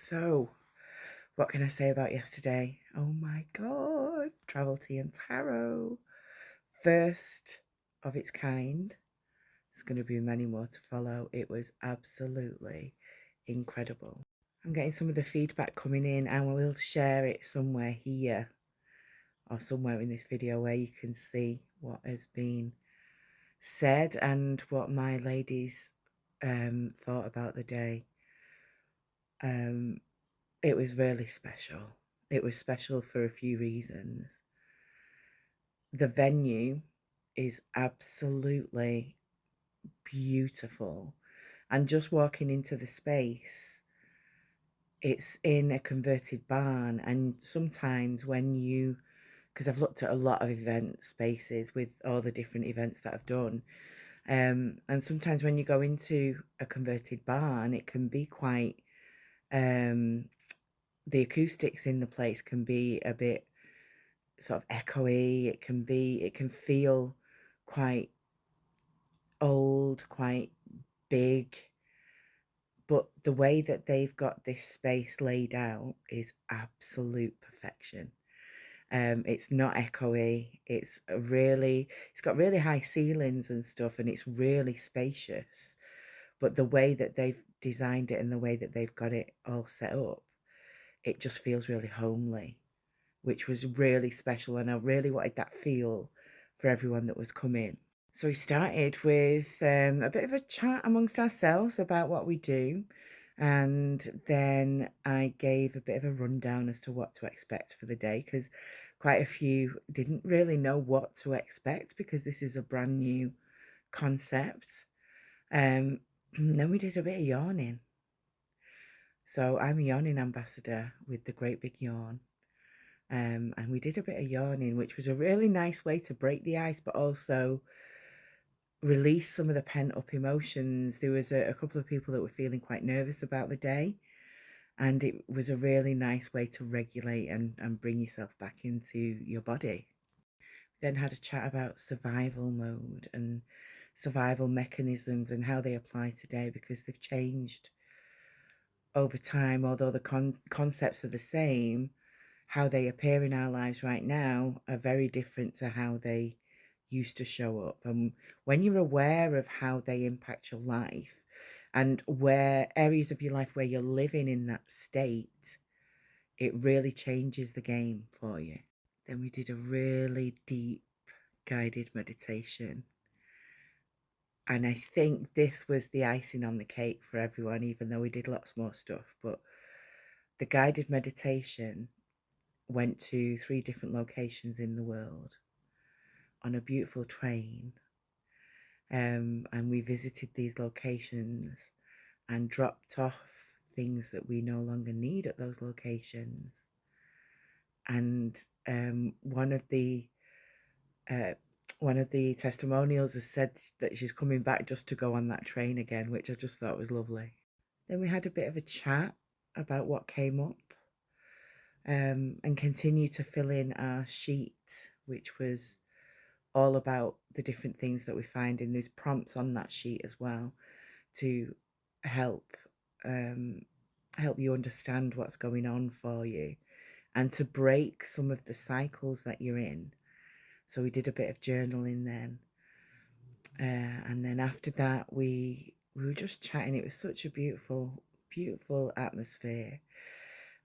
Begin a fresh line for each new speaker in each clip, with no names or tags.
So, what can I say about yesterday? Oh my God, Travel Tea and Tarot. First of its kind. There's going to be many more to follow. It was absolutely incredible. I'm getting some of the feedback coming in and we'll share it somewhere here or somewhere in this video where you can see what has been said and what my ladies thought about the day. It was really special. It was special for a few reasons. The venue is absolutely beautiful. And just walking into the space, it's in a converted barn. And sometimes when you, because I've looked at a lot of event spaces with all the different events that I've done, and sometimes when you go into a converted barn, it can be quite, the acoustics in the place can be a bit sort of echoey. It can feel quite old, quite big. But the way that they've got this space laid out is absolute perfection. It's not echoey. It's got really high ceilings and stuff, and it's really spacious. But the way that they've designed it and the way that they've got it all set up, it just feels really homely, which was really special. And I really wanted that feel for everyone that was coming. So we started with a bit of a chat amongst ourselves about what we do. And then I gave a bit of a rundown as to what to expect for the day, because quite a few didn't really know what to expect because this is a brand new concept. Then we did a bit of yawning. So I'm a yawning ambassador with the Great Big Yawn. And we did a bit of yawning, which was a really nice way to break the ice, but also release some of the pent up emotions. There was a couple of people that were feeling quite nervous about the day, and it was a really nice way to regulate and bring yourself back into your body. We then had a chat about survival mode and survival mechanisms and how they apply today, because they've changed over time. Although the concepts are the same, how they appear in our lives right now are very different to how they used to show up. And when you're aware of how they impact your life and where areas of your life where you're living in that state, it really changes the game for you. Then we did a really deep guided meditation. And I think this was the icing on the cake for everyone, even though we did lots more stuff. But the guided meditation went to 3 different locations in the world on a beautiful train. And we visited these locations and dropped off things that we no longer need at those locations. And one of the testimonials has said that she's coming back just to go on that train again, which I just thought was lovely. Then we had a bit of a chat about what came up, and continue to fill in our sheet, which was all about the different things that we find in those prompts on that sheet as well, to help help you understand what's going on for you and to break some of the cycles that you're in. So we did a bit of journaling then, and then after that we were just chatting. It was such a beautiful atmosphere,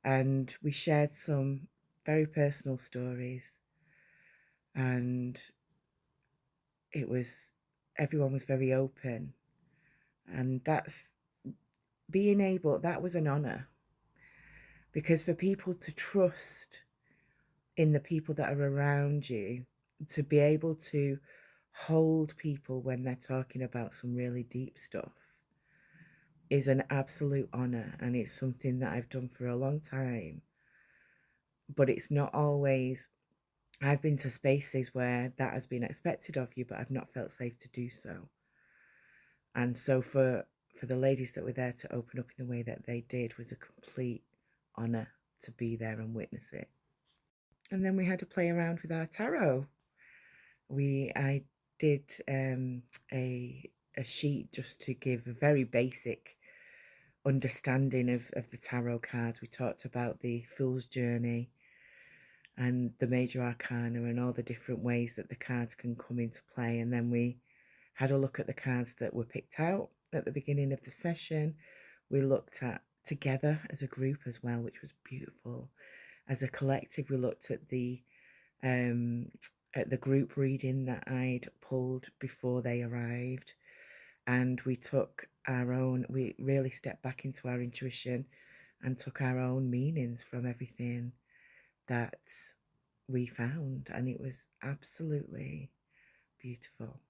and we shared some very personal stories, and everyone was very open. And that was an honor, because for people to trust in the people that are around you, to be able to hold people when they're talking about some really deep stuff, is an absolute honor. And it's something that I've done for a long time, but it's not always. I've been to spaces where that has been expected of you, but I've not felt safe to do so. And so for the ladies that were there to open up in the way that they did was a complete honor to be there and witness it. And then we had to play around with our tarot. I did a sheet just to give a very basic understanding of the tarot cards. We talked about the Fool's Journey and the Major Arcana and all the different ways that the cards can come into play. And then we had a look at the cards that were picked out at the beginning of the session. We looked at together as a group as well, which was beautiful. As a collective, we looked at the group reading that I'd pulled before they arrived, and we really stepped back into our intuition and took our own meanings from everything that we found, and it was absolutely beautiful.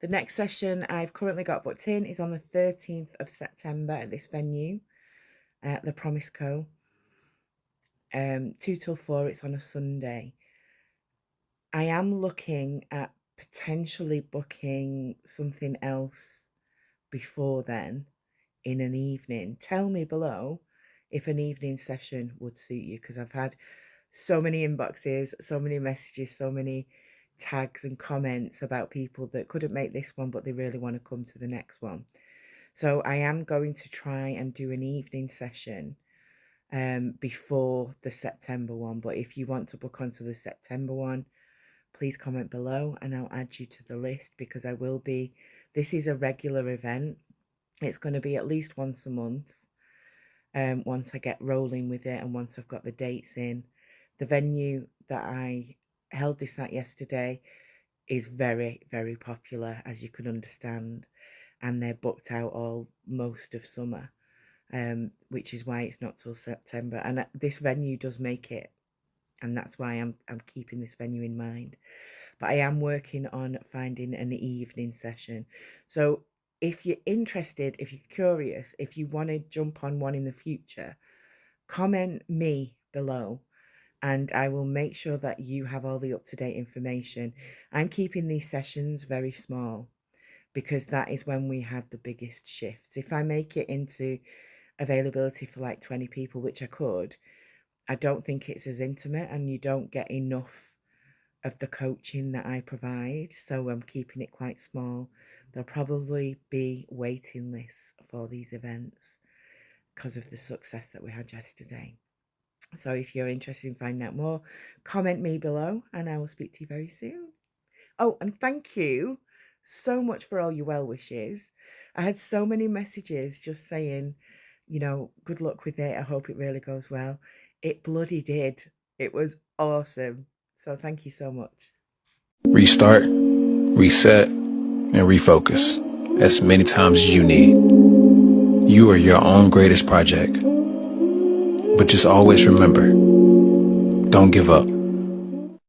The next session I've currently got booked in is on the 13th of September at this venue, at the Promise Co. 2 till 4, it's on a Sunday. I am looking at potentially booking something else before then in an evening. Tell me below if an evening session would suit you, because I've had so many inboxes, so many messages, so many tags and comments about people that couldn't make this one but they really want to come to the next one. So I am going to try and do an evening session before the September one. But if you want to book onto the September one, please comment below and I'll add you to the list, because this is a regular event. It's going to be at least once a month, once I get rolling with it and once I've got the dates in. The venue that I held this at yesterday is very, very popular, as you can understand, and they're booked out most of summer, which is why it's not till September. And this venue does make it, and that's why I'm keeping this venue in mind. But I am working on finding an evening session. So if you're interested, if you're curious, if you want to jump on one in the future, comment me below and I will make sure that you have all the up-to-date information. I'm keeping these sessions very small because that is when we have the biggest shifts. If I make it into availability for like 20 people, which I could, I don't think it's as intimate and you don't get enough of the coaching that I provide. So I'm keeping it quite small. There'll probably be waiting lists for these events because of the success that we had yesterday. So if you're interested in finding out more, comment me below and I will speak to you very soon. Oh, and thank you so much for all your well wishes. I had so many messages just saying, you know, good luck with it. I hope it really goes well. It bloody did. It was awesome. So thank you so much.
Restart, reset, and refocus as many times as you need. You are your own greatest project. But just always remember, don't give up.